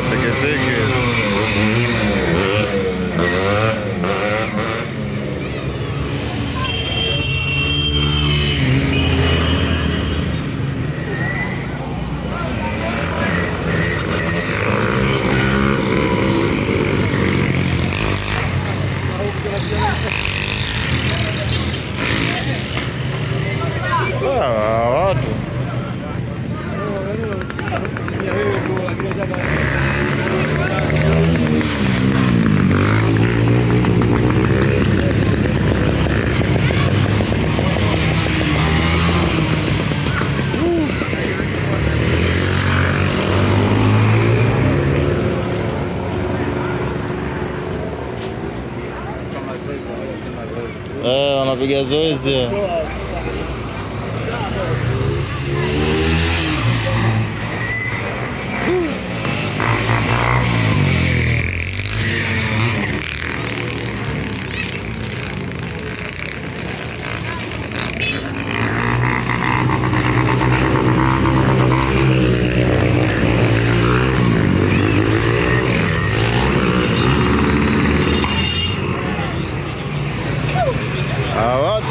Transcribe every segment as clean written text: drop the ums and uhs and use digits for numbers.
Teketeke. Watu wanapiga zoezi. Watu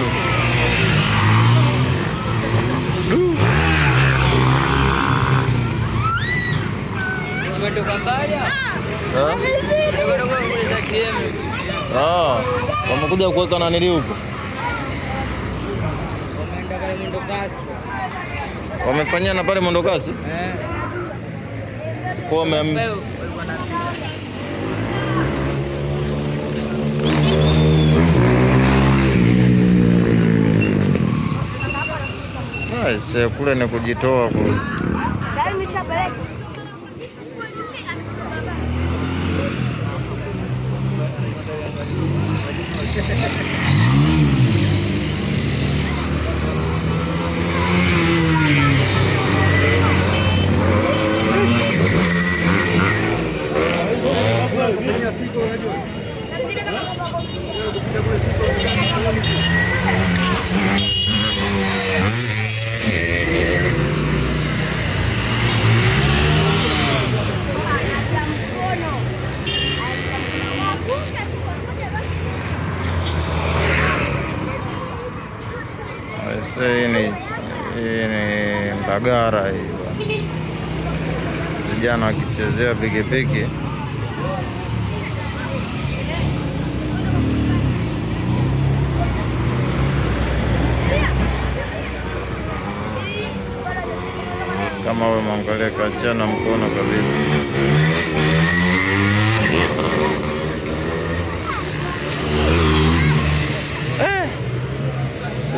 wamekuja kuweka nanili huko, wamefanyia na pale mwendokasi kwa kule ni kujitoa kule. Tayari nimeshapeleka. Hii ni Mbagara hii. Vijana wakichezea pikipiki. Kama wewe mwangalia kachana mkono kabisa.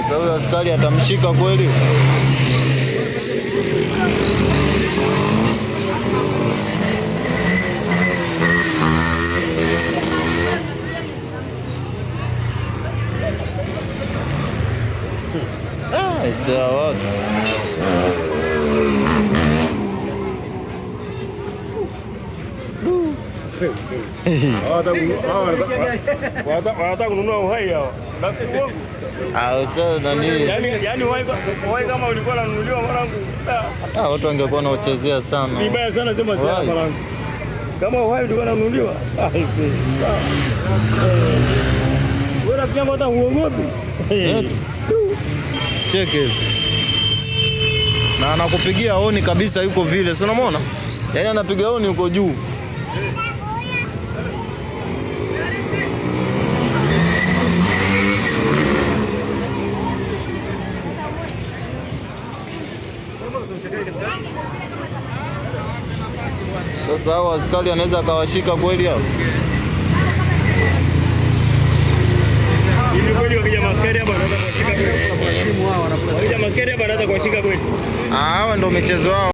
Sasa huyo askari atamshika kweli? Sasa watu wanataka kununua uhai hao. Yaani uhai kama ulikuwa unanunuliwa mwanangu. Watu wangekuwa wanaochezea sana. Ni mbaya sana sema sana mwanangu. Kama uhai ulikuwa unanunuliwa. Wewe rafiki yangu hata uogopi. Cheke. Na anakupigia honi kabisa yuko vile. Si unamwona? Yaani anapiga honi yuko juu. Sasa hao askari anaweza akawashika kweli hao? Hivi kweli wakija maskari hapa wanaweza kuwashika kweli? Wakija maskari hapa wanaweza kuwashika kweli? Hao ndio michezo wao.